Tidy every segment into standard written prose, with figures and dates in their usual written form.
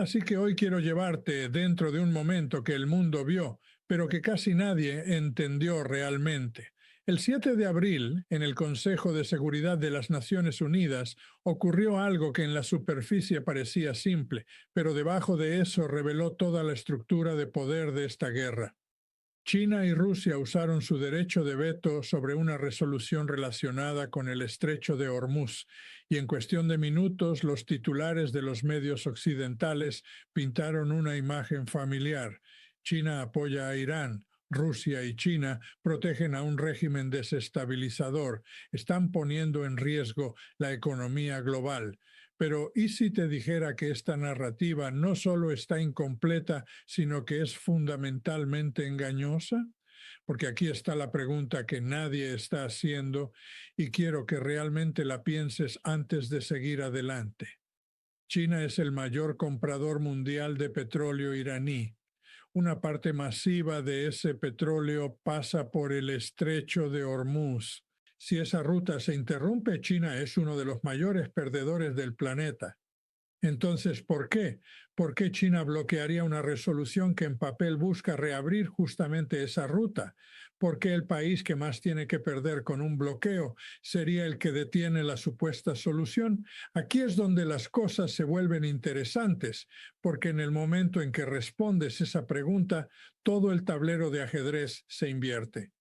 Así que hoy quiero llevarte dentro de un momento que el mundo vio, pero que casi nadie entendió realmente. El 7 de abril, en el Consejo de Seguridad de las Naciones Unidas, ocurrió algo que en la superficie parecía simple, pero debajo de eso reveló toda la estructura de poder de esta guerra. China y Rusia usaron su derecho de veto sobre una resolución relacionada con el estrecho de Hormuz, y en cuestión de minutos los titulares de los medios occidentales pintaron una imagen familiar. China apoya a Irán. Rusia y China protegen a un régimen desestabilizador, están poniendo en riesgo la economía global. Pero ¿y si te dijera que esta narrativa no solo está incompleta, sino que es fundamentalmente engañosa? Porque aquí está la pregunta que nadie está haciendo y quiero que realmente la pienses antes de seguir adelante. China es el mayor comprador mundial de petróleo iraní. Una parte masiva de ese petróleo pasa por el estrecho de Hormuz. Si esa ruta se interrumpe, China es uno de los mayores perdedores del planeta. Entonces, ¿por qué? ¿Por qué China bloquearía una resolución que en papel busca reabrir justamente esa ruta? ¿Por qué el país que más tiene que perder con un bloqueo sería el que detiene la supuesta solución? Aquí es donde las cosas se vuelven interesantes, porque en el momento en que respondes esa pregunta, todo el tablero de ajedrez se invierte.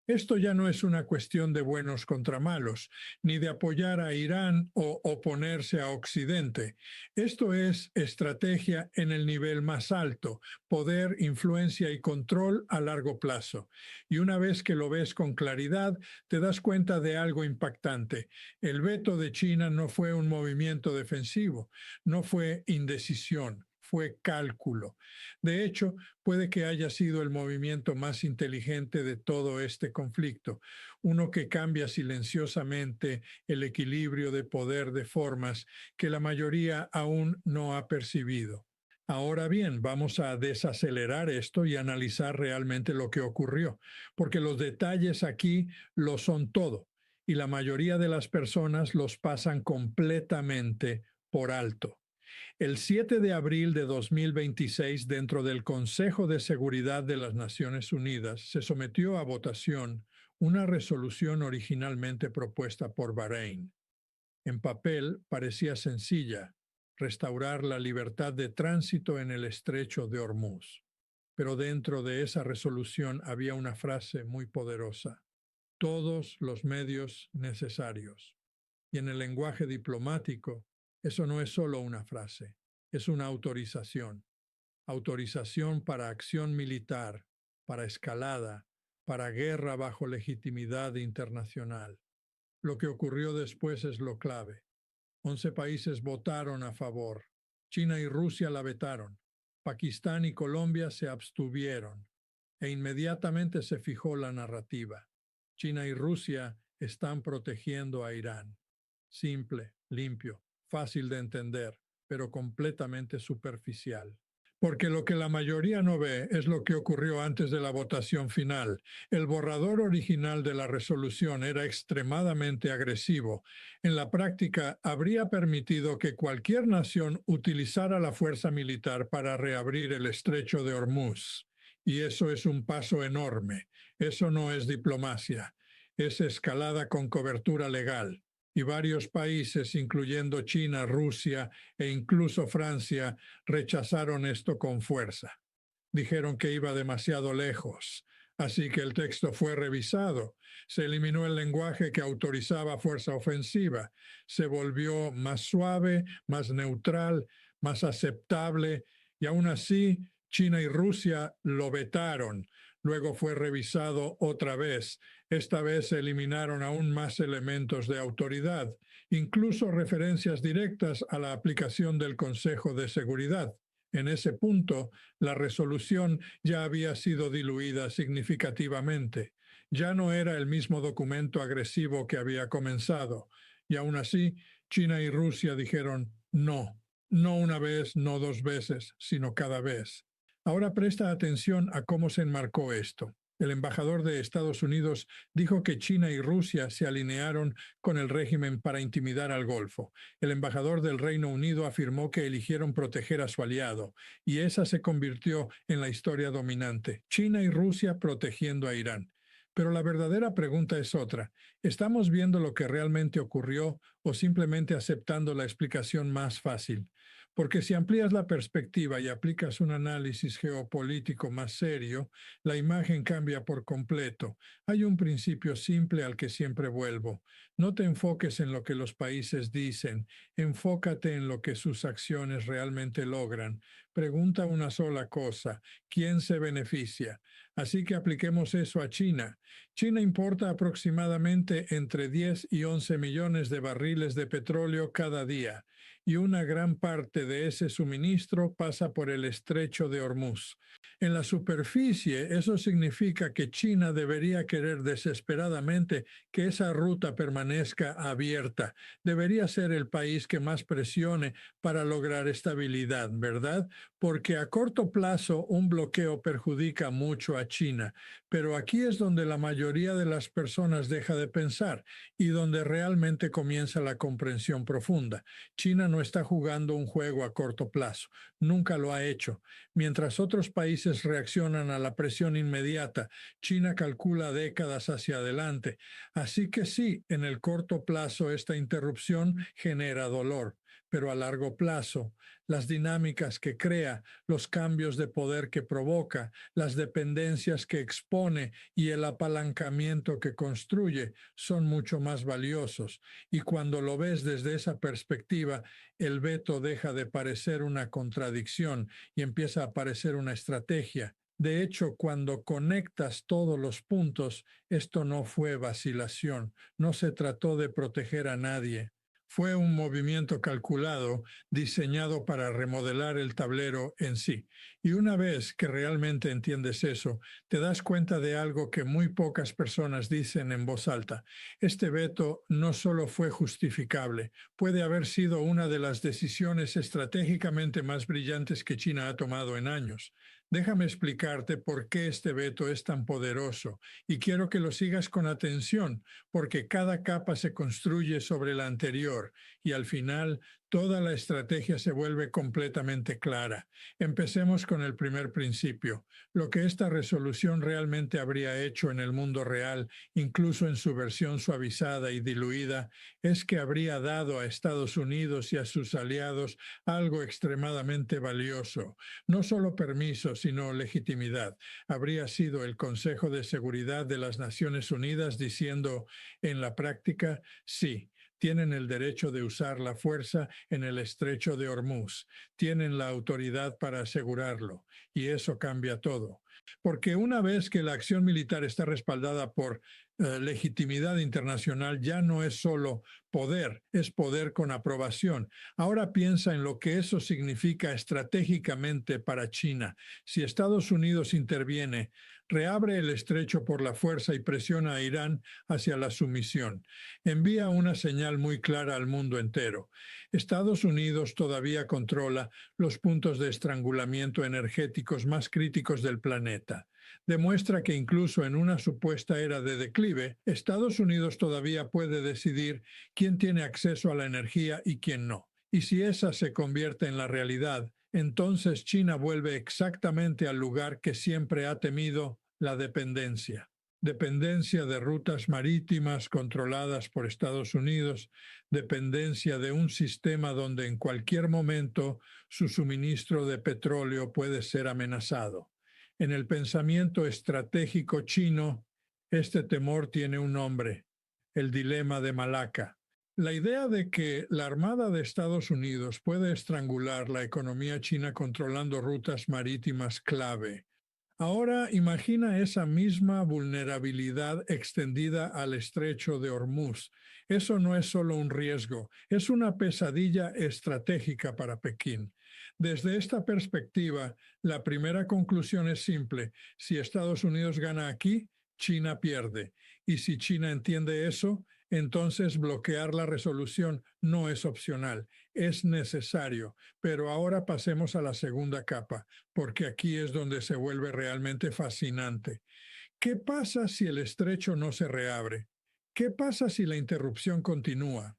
Esto ya no es una cuestión de buenos contra malos, ni de apoyar a Irán o oponerse a Occidente. Esto es estrategia en el nivel más alto, poder, influencia y control a largo plazo. Y una vez que lo ves con claridad, te das cuenta de algo impactante. El veto de China no fue un movimiento defensivo, no fue indecisión, fue cálculo. De hecho, puede que haya sido el movimiento más inteligente de todo este conflicto, uno que cambia silenciosamente el equilibrio de poder de formas que la mayoría aún no ha percibido. Ahora bien, vamos a desacelerar esto y analizar realmente lo que ocurrió, porque los detalles aquí lo son todo y la mayoría de las personas los pasan completamente por alto. El 7 de abril de 2026, dentro del Consejo de Seguridad de las Naciones Unidas, se sometió a votación una resolución originalmente propuesta por Bahrein. En papel parecía sencilla: restaurar la libertad de tránsito en el estrecho de Hormuz. Pero dentro de esa resolución había una frase muy poderosa: todos los medios necesarios. Y en el lenguaje diplomático, eso no es solo una frase, es una autorización. Autorización para acción militar, para escalada, para guerra bajo legitimidad internacional. Lo que ocurrió después es lo clave. 11 países votaron a favor. China y Rusia la vetaron. Pakistán y Colombia se abstuvieron. E inmediatamente se fijó la narrativa. China y Rusia están protegiendo a Irán. Simple, limpio, fácil de entender, pero completamente superficial. Porque lo que la mayoría no ve es lo que ocurrió antes de la votación final. El borrador original de la resolución era extremadamente agresivo. En la práctica, habría permitido que cualquier nación utilizara la fuerza militar para reabrir el estrecho de Hormuz. Y eso es un paso enorme. Eso no es diplomacia. Es escalada con cobertura legal. Y varios países, incluyendo China, Rusia e incluso Francia, rechazaron esto con fuerza. Dijeron que iba demasiado lejos, así que el texto fue revisado. Se eliminó el lenguaje que autorizaba fuerza ofensiva. Se volvió más suave, más neutral, más aceptable, y aún así China y Rusia lo vetaron. Luego fue revisado otra vez. Esta vez se eliminaron aún más elementos de autoridad, incluso referencias directas a la aplicación del Consejo de Seguridad. En ese punto, la resolución ya había sido diluida significativamente. Ya no era el mismo documento agresivo que había comenzado. Y aún así, China y Rusia dijeron no. No una vez, no dos veces, sino cada vez. Ahora presta atención a cómo se enmarcó esto. El embajador de Estados Unidos dijo que China y Rusia se alinearon con el régimen para intimidar al Golfo. El embajador del Reino Unido afirmó que eligieron proteger a su aliado, y esa se convirtió en la historia dominante: China y Rusia protegiendo a Irán. Pero la verdadera pregunta es otra: ¿estamos viendo lo que realmente ocurrió o simplemente aceptando la explicación más fácil? Porque si amplías la perspectiva y aplicas un análisis geopolítico más serio, la imagen cambia por completo. Hay un principio simple al que siempre vuelvo: no te enfoques en lo que los países dicen, enfócate en lo que sus acciones realmente logran. Pregunta una sola cosa: ¿quién se beneficia? Así que apliquemos eso a China. China importa aproximadamente entre 10 y 11 millones de barriles de petróleo cada día, y una gran parte de ese suministro pasa por el estrecho de Hormuz. En la superficie, eso significa que China debería querer desesperadamente que esa ruta permanezca abierta. Debería ser el país que más presione para lograr estabilidad, ¿verdad? Porque a corto plazo un bloqueo perjudica mucho a China. Pero aquí es donde la mayoría de las personas deja de pensar y donde realmente comienza la comprensión profunda. China no está jugando un juego a corto plazo. Nunca lo ha hecho. Mientras otros países reaccionan a la presión inmediata, China calcula décadas hacia adelante. Así que sí, en el corto plazo esta interrupción genera dolor, pero a largo plazo, las dinámicas que crea, los cambios de poder que provoca, las dependencias que expone y el apalancamiento que construye son mucho más valiosos. Y cuando lo ves desde esa perspectiva, el veto deja de parecer una contradicción y empieza a parecer una estrategia. De hecho, cuando conectas todos los puntos, esto no fue vacilación, no se trató de proteger a nadie. Fue un movimiento calculado, diseñado para remodelar el tablero en sí. Y una vez que realmente entiendes eso, te das cuenta de algo que muy pocas personas dicen en voz alta: este veto no solo fue justificable, puede haber sido una de las decisiones estratégicamente más brillantes que China ha tomado en años. Déjame explicarte por qué este veto es tan poderoso, y quiero que lo sigas con atención, porque cada capa se construye sobre la anterior y al final toda la estrategia se vuelve completamente clara. Empecemos con el primer principio. Lo que esta resolución realmente habría hecho en el mundo real, incluso en su versión suavizada y diluida, es que habría dado a Estados Unidos y a sus aliados algo extremadamente valioso: no solo permiso, sino legitimidad. Habría sido el Consejo de Seguridad de las Naciones Unidas diciendo en la práctica: sí, tienen el derecho de usar la fuerza en el estrecho de Hormuz, tienen la autoridad para asegurarlo, y eso cambia todo. Porque una vez que la acción militar está respaldada por legitimidad internacional, ya no es solo poder, es poder con aprobación. Ahora piensa en lo que eso significa estratégicamente para China. Si Estados Unidos interviene, reabre el estrecho por la fuerza y presiona a Irán hacia la sumisión, envía una señal muy clara al mundo entero: Estados Unidos todavía controla los puntos de estrangulamiento energéticos más críticos del planeta. Demuestra que incluso en una supuesta era de declive, Estados Unidos todavía puede decidir quién tiene acceso a la energía y quién no. Y si esa se convierte en la realidad, entonces China vuelve exactamente al lugar que siempre ha temido: la dependencia. Dependencia de rutas marítimas controladas por Estados Unidos, dependencia de un sistema donde en cualquier momento su suministro de petróleo puede ser amenazado. En el pensamiento estratégico chino, este temor tiene un nombre: el dilema de Malaca. La idea de que la Armada de Estados Unidos puede estrangular la economía china controlando rutas marítimas clave. Ahora imagina esa misma vulnerabilidad extendida al estrecho de Hormuz. Eso no es solo un riesgo, es una pesadilla estratégica para Pekín. Desde esta perspectiva, la primera conclusión es simple: si Estados Unidos gana aquí, China pierde. Y si China entiende eso, entonces bloquear la resolución no es opcional, es necesario. Pero ahora pasemos a la segunda capa, porque aquí es donde se vuelve realmente fascinante. ¿Qué pasa si el estrecho no se reabre? ¿Qué pasa si la interrupción continúa?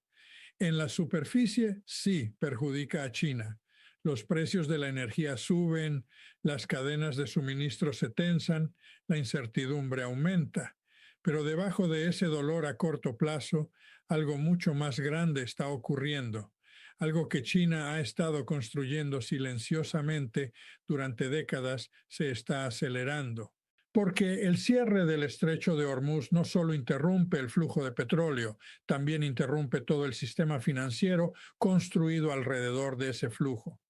En la superficie sí perjudica a China. Los precios de la energía suben, las cadenas de suministro se tensan, la incertidumbre aumenta. Pero debajo de ese dolor a corto plazo, algo mucho más grande está ocurriendo, algo que China ha estado construyendo silenciosamente durante décadas se está acelerando. Porque el cierre del estrecho de Hormuz no solo interrumpe el flujo de petróleo, también interrumpe todo el sistema financiero construido alrededor de ese flujo.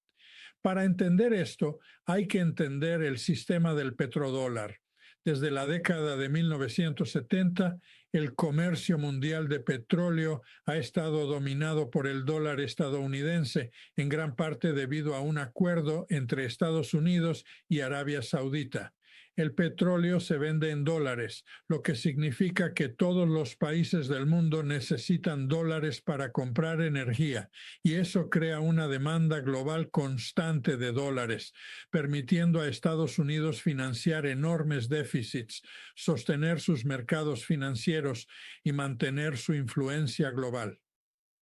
Para entender esto, hay que entender el sistema del petrodólar. Desde la década de 1970, el comercio mundial de petróleo ha estado dominado por el dólar estadounidense, en gran parte debido a un acuerdo entre Estados Unidos y Arabia Saudita. El petróleo se vende en dólares, lo que significa que todos los países del mundo necesitan dólares para comprar energía, y eso crea una demanda global constante de dólares, permitiendo a Estados Unidos financiar enormes déficits, sostener sus mercados financieros y mantener su influencia global.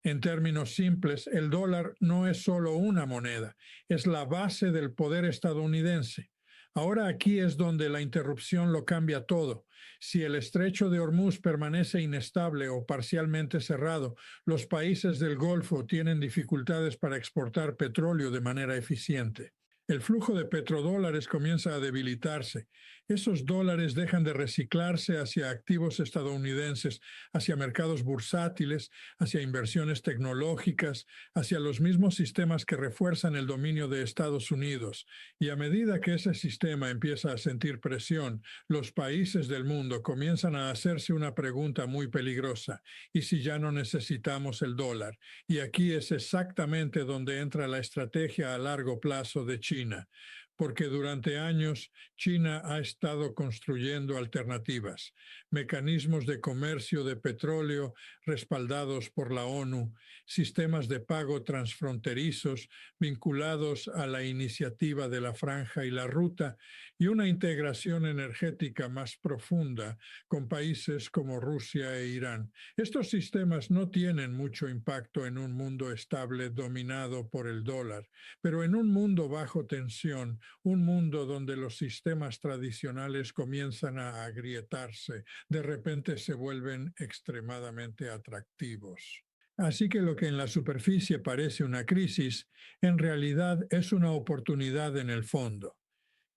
En términos simples, el dólar no es solo una moneda, es la base del poder estadounidense. Ahora aquí es donde la interrupción lo cambia todo. Si el estrecho de Hormuz permanece inestable o parcialmente cerrado, los países del Golfo tienen dificultades para exportar petróleo de manera eficiente. El flujo de petrodólares comienza a debilitarse. Esos dólares dejan de reciclarse hacia activos estadounidenses, hacia mercados bursátiles, hacia inversiones tecnológicas, hacia los mismos sistemas que refuerzan el dominio de Estados Unidos. Y a medida que ese sistema empieza a sentir presión, los países del mundo comienzan a hacerse una pregunta muy peligrosa. ¿Y si ya no necesitamos el dólar? Y aquí es exactamente donde entra la estrategia a largo plazo de China, porque durante años China ha estado construyendo alternativas, mecanismos de comercio de petróleo respaldados por la ONU, sistemas de pago transfronterizos vinculados a la iniciativa de la Franja y la Ruta y una integración energética más profunda con países como Rusia e Irán. Estos sistemas no tienen mucho impacto en un mundo estable dominado por el dólar, pero en un mundo bajo tensión, un mundo donde los sistemas tradicionales comienzan a agrietarse, de repente se vuelven extremadamente atractivos. Así que lo que en la superficie parece una crisis, en realidad es una oportunidad en el fondo.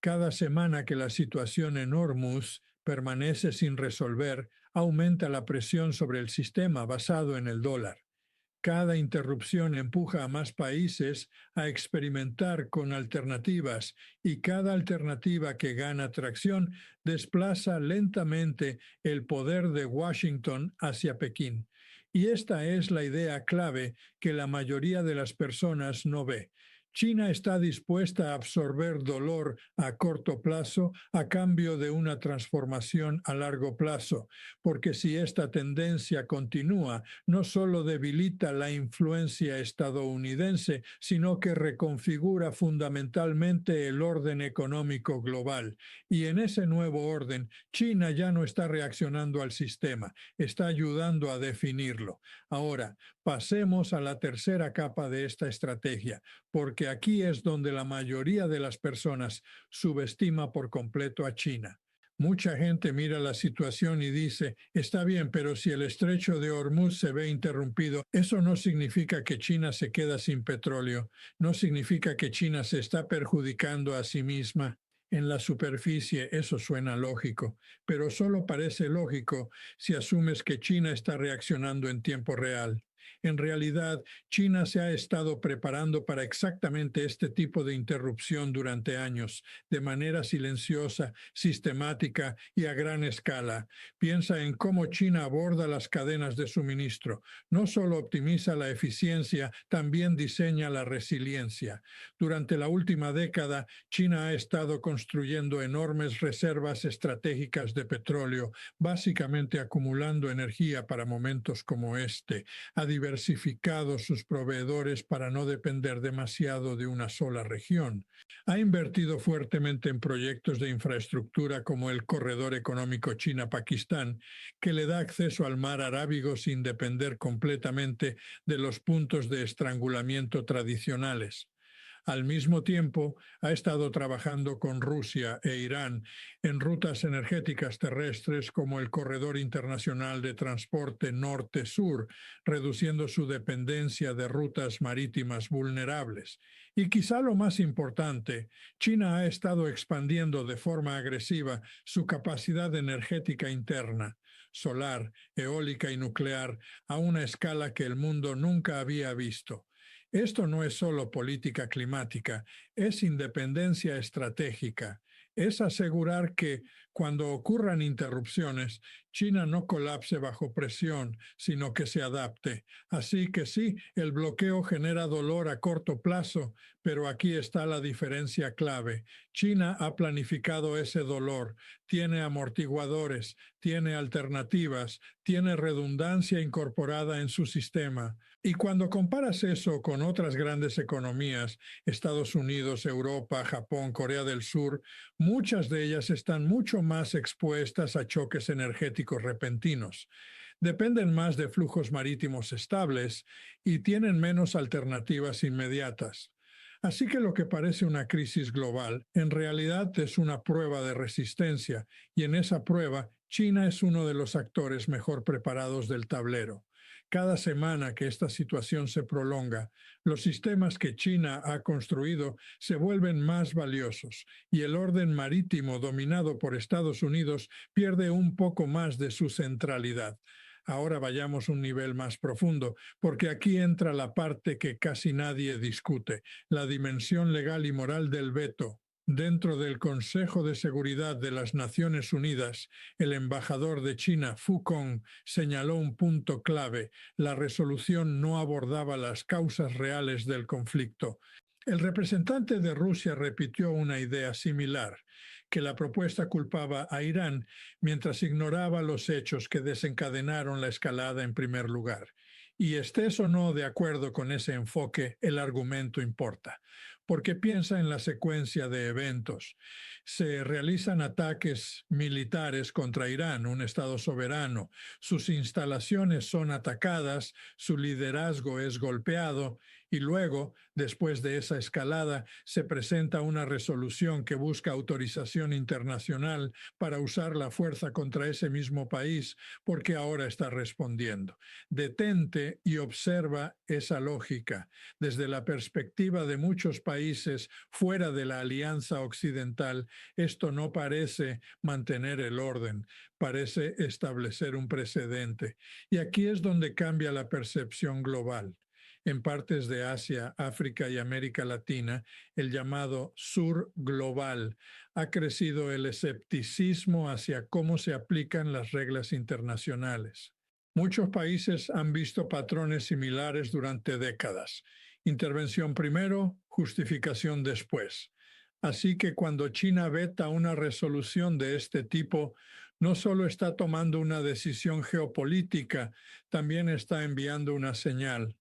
Cada semana que la situación en Hormuz permanece sin resolver, aumenta la presión sobre el sistema basado en el dólar. Cada interrupción empuja a más países a experimentar con alternativas y cada alternativa que gana tracción desplaza lentamente el poder de Washington hacia Pekín. Y esta es la idea clave que la mayoría de las personas no ve. China está dispuesta a absorber dolor a corto plazo a cambio de una transformación a largo plazo, porque si esta tendencia continúa, no solo debilita la influencia estadounidense, sino que reconfigura fundamentalmente el orden económico global. Y en ese nuevo orden, China ya no está reaccionando al sistema, está ayudando a definirlo. Ahora, pasemos a la tercera capa de esta estrategia, porque aquí es donde la mayoría de las personas subestima por completo a China. Mucha gente mira la situación y dice, está bien, pero si el estrecho de Hormuz se ve interrumpido, eso no significa que China se queda sin petróleo, no significa que China se está perjudicando a sí misma. En la superficie eso suena lógico, pero solo parece lógico si asumes que China está reaccionando en tiempo real. En realidad, China se ha estado preparando para exactamente este tipo de interrupción durante años, de manera silenciosa, sistemática y a gran escala. Piensa en cómo China aborda las cadenas de suministro. No solo optimiza la eficiencia, también diseña la resiliencia. Durante la última década, China ha estado construyendo enormes reservas estratégicas de petróleo, básicamente acumulando energía para momentos como este. A diversificado sus proveedores para no depender demasiado de una sola región. Ha invertido fuertemente en proyectos de infraestructura como el Corredor Económico China-Pakistán, que le da acceso al mar Arábigo sin depender completamente de los puntos de estrangulamiento tradicionales. Al mismo tiempo, ha estado trabajando con Rusia e Irán en rutas energéticas terrestres como el Corredor Internacional de Transporte Norte-Sur, reduciendo su dependencia de rutas marítimas vulnerables. Y quizá lo más importante, China ha estado expandiendo de forma agresiva su capacidad energética interna, solar, eólica y nuclear, a una escala que el mundo nunca había visto. Esto no es solo política climática, es independencia estratégica. Es asegurar que, cuando ocurran interrupciones, China no colapse bajo presión, sino que se adapte. Así que sí, el bloqueo genera dolor a corto plazo, pero aquí está la diferencia clave. China ha planificado ese dolor, tiene amortiguadores, tiene alternativas, tiene redundancia incorporada en su sistema. Y cuando comparas eso con otras grandes economías, Estados Unidos, Europa, Japón, Corea del Sur, muchas de ellas están mucho más expuestas a choques energéticos repentinos. Dependen más de flujos marítimos estables y tienen menos alternativas inmediatas. Así que lo que parece una crisis global, en realidad es una prueba de resistencia, y en esa prueba, China es uno de los actores mejor preparados del tablero. Cada semana que esta situación se prolonga, los sistemas que China ha construido se vuelven más valiosos y el orden marítimo dominado por Estados Unidos pierde un poco más de su centralidad. Ahora vayamos un nivel más profundo, porque aquí entra la parte que casi nadie discute, la dimensión legal y moral del veto. Dentro del Consejo de Seguridad de las Naciones Unidas, el embajador de China, Fu Kong, señaló un punto clave: la resolución no abordaba las causas reales del conflicto. El representante de Rusia repitió una idea similar, que la propuesta culpaba a Irán, mientras ignoraba los hechos que desencadenaron la escalada en primer lugar. Y estés o no de acuerdo con ese enfoque, el argumento importa, porque piensa en la secuencia de eventos. Se realizan ataques militares contra Irán, un estado soberano, sus instalaciones son atacadas, su liderazgo es golpeado, y luego, después de esa escalada, se presenta una resolución que busca autorización internacional para usar la fuerza contra ese mismo país, porque ahora está respondiendo. Detente y observa esa lógica. Desde la perspectiva de muchos países fuera de la Alianza Occidental, esto no parece mantener el orden, parece establecer un precedente. Y aquí es donde cambia la percepción global. En partes de Asia, África y América Latina, el llamado sur global, ha crecido el escepticismo hacia cómo se aplican las reglas internacionales. Muchos países han visto patrones similares durante décadas. Intervención primero, justificación después. Así que cuando China veta una resolución de este tipo, no solo está tomando una decisión geopolítica, también está enviando una señal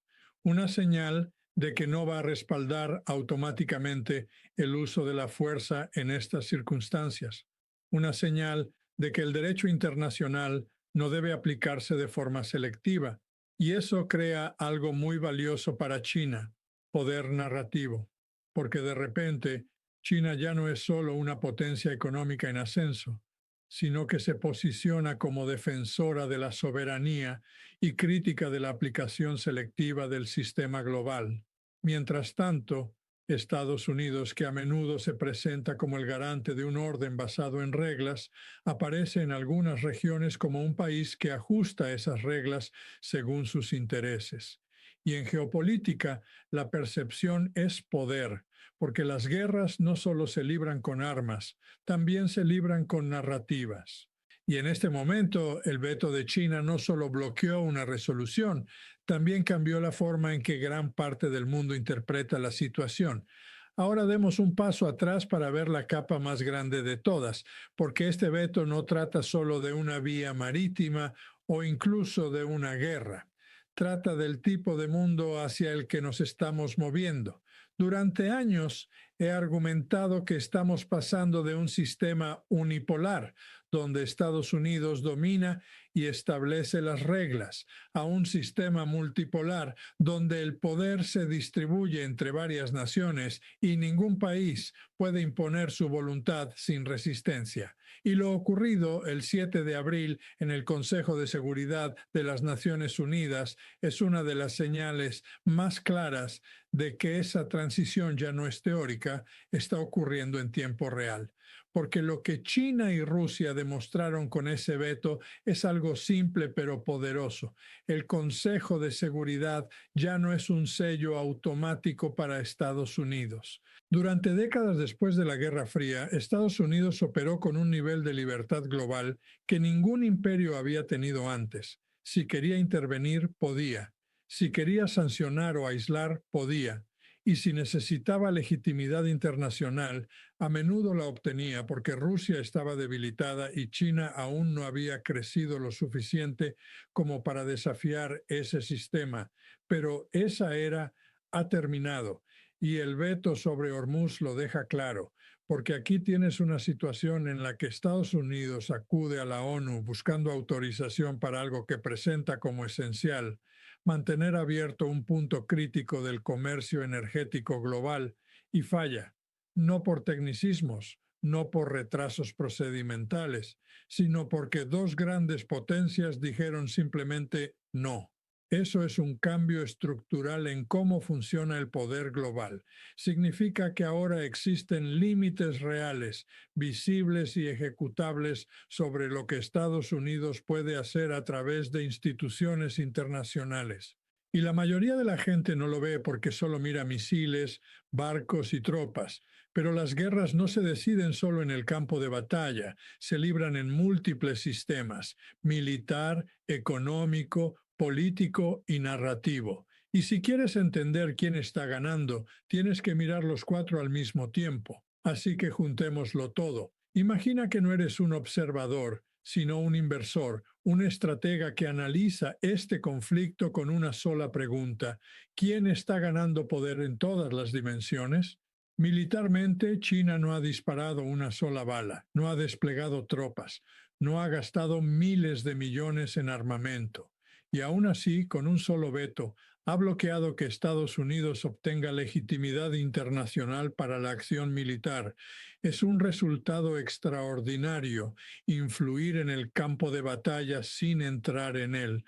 de que no va a respaldar automáticamente el uso de la fuerza en estas circunstancias, una señal de que el derecho internacional no debe aplicarse de forma selectiva, y eso crea algo muy valioso para China: poder narrativo, porque de repente China ya no es solo una potencia económica en ascenso, sino que se posiciona como defensora de la soberanía y crítica de la aplicación selectiva del sistema global. Mientras tanto, Estados Unidos, que a menudo se presenta como el garante de un orden basado en reglas, aparece en algunas regiones como un país que ajusta esas reglas según sus intereses. Y en geopolítica, la percepción es poder, porque las guerras no solo se libran con armas, también se libran con narrativas. Y en este momento, el veto de China no solo bloqueó una resolución, también cambió la forma en que gran parte del mundo interpreta la situación. Ahora demos un paso atrás para ver la capa más grande de todas, porque este veto no trata solo de una vía marítima o incluso de una guerra. trata del tipo de mundo hacia el que nos estamos moviendo. Durante años he argumentado que estamos pasando de un sistema unipolar, donde Estados Unidos domina y establece las reglas, a un sistema multipolar, donde el poder se distribuye entre varias naciones y ningún país puede imponer su voluntad sin resistencia. Y lo ocurrido el 7 de abril en el Consejo de Seguridad de las Naciones Unidas es una de las señales más claras de que esa transición ya no es teórica, está ocurriendo en tiempo real. Porque lo que China y Rusia demostraron con ese veto es algo simple pero poderoso. El Consejo de Seguridad ya no es un sello automático para Estados Unidos. Durante décadas después de la Guerra Fría, Estados Unidos operó con un nivel de libertad global que ningún imperio había tenido antes. Si quería intervenir, podía. Si quería sancionar o aislar, podía. Y si necesitaba legitimidad internacional, a menudo la obtenía porque Rusia estaba debilitada y China aún no había crecido lo suficiente como para desafiar ese sistema. Pero esa era ha terminado y el veto sobre Hormuz lo deja claro, porque aquí tienes una situación en la que Estados Unidos acude a la ONU buscando autorización para algo que presenta como esencial mantener abierto un punto crítico del comercio energético global y falla, no por tecnicismos, no por retrasos procedimentales, sino porque dos grandes potencias dijeron simplemente no. Eso es un cambio estructural en cómo funciona el poder global. Significa que ahora existen límites reales, visibles y ejecutables sobre lo que Estados Unidos puede hacer a través de instituciones internacionales. Y la mayoría de la gente no lo ve porque solo mira misiles, barcos y tropas. Pero las guerras no se deciden solo en el campo de batalla, se libran en múltiples sistemas: militar, económico, político y narrativo. Y si quieres entender quién está ganando, tienes que mirar los cuatro al mismo tiempo. Así que juntémoslo todo. Imagina que no eres un observador, sino un inversor, un estratega que analiza este conflicto con una sola pregunta: ¿quién está ganando poder en todas las dimensiones? Militarmente, China no ha disparado una sola bala, no ha desplegado tropas, no ha gastado miles de millones en armamento. Y aún así, con un solo veto, ha bloqueado que Estados Unidos obtenga legitimidad internacional para la acción militar. Es un resultado extraordinario influir en el campo de batalla sin entrar en él.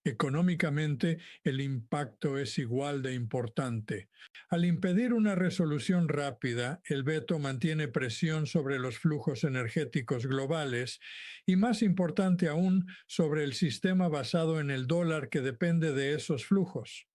Económicamente, el impacto es igual de importante. Al impedir una resolución rápida, el veto mantiene presión sobre los flujos energéticos globales y, más importante aún, sobre el sistema basado en el dólar que depende de esos flujos.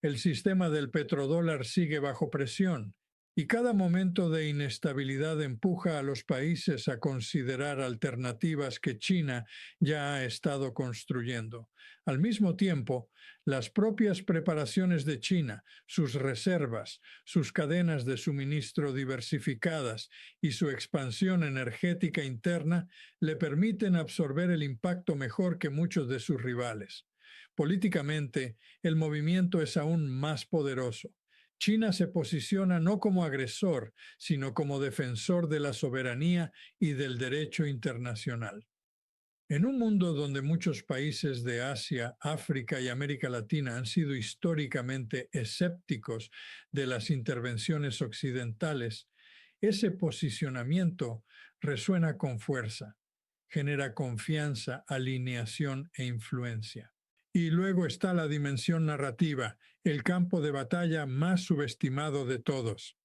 El sistema del petrodólar sigue bajo presión y cada momento de inestabilidad empuja a los países a considerar alternativas que China ya ha estado construyendo. Al mismo tiempo, las propias preparaciones de China, sus reservas, sus cadenas de suministro diversificadas y su expansión energética interna le permiten absorber el impacto mejor que muchos de sus rivales. Políticamente, el movimiento es aún más poderoso. China se posiciona no como agresor, sino como defensor de la soberanía y del derecho internacional. En un mundo donde muchos países de Asia, África y América Latina han sido históricamente escépticos de las intervenciones occidentales, ese posicionamiento resuena con fuerza, genera confianza, alineación e influencia. Y luego está la dimensión narrativa, el campo de batalla más subestimado de todos.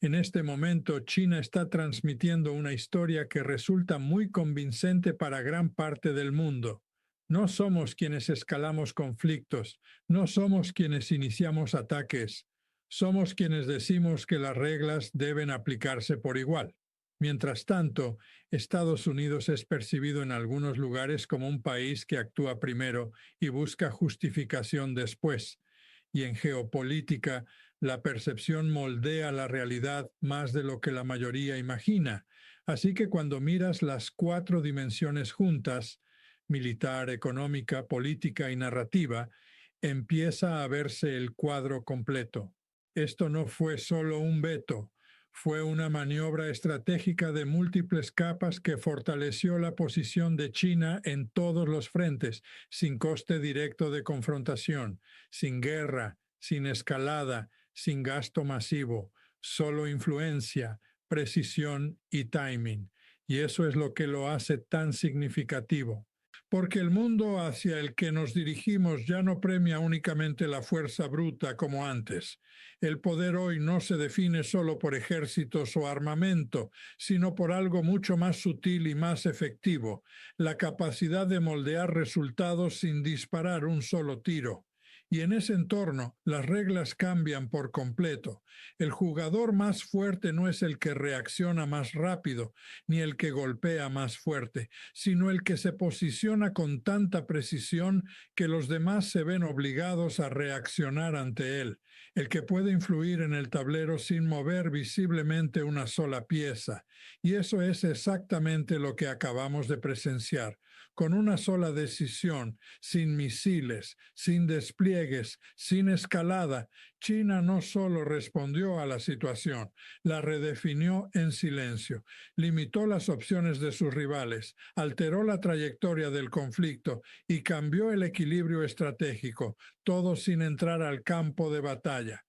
En este momento, China está transmitiendo una historia que resulta muy convincente para gran parte del mundo. No somos quienes escalamos conflictos, no somos quienes iniciamos ataques, somos quienes decimos que las reglas deben aplicarse por igual. Mientras tanto, Estados Unidos es percibido en algunos lugares como un país que actúa primero y busca justificación después. Y en geopolítica, la percepción moldea la realidad más de lo que la mayoría imagina. Así que cuando miras las cuatro dimensiones juntas, militar, económica, política y narrativa, empieza a verse el cuadro completo. Esto no fue solo un veto, fue una maniobra estratégica de múltiples capas que fortaleció la posición de China en todos los frentes, sin coste directo de confrontación, sin guerra, sin escalada, sin gasto masivo, solo influencia, precisión y timing. Y eso es lo que lo hace tan significativo. Porque el mundo hacia el que nos dirigimos ya no premia únicamente la fuerza bruta como antes. El poder hoy no se define solo por ejércitos o armamento, sino por algo mucho más sutil y más efectivo, la capacidad de moldear resultados sin disparar un solo tiro. Y en ese entorno, las reglas cambian por completo. El jugador más fuerte no es el que reacciona más rápido, ni el que golpea más fuerte, sino el que se posiciona con tanta precisión que los demás se ven obligados a reaccionar ante él, el que puede influir en el tablero sin mover visiblemente una sola pieza. Y eso es exactamente lo que acabamos de presenciar. Con una sola decisión, sin misiles, sin despliegues, sin escalada, China no solo respondió a la situación, la redefinió en silencio, limitó las opciones de sus rivales, alteró la trayectoria del conflicto y cambió el equilibrio estratégico, todo sin entrar al campo de batalla.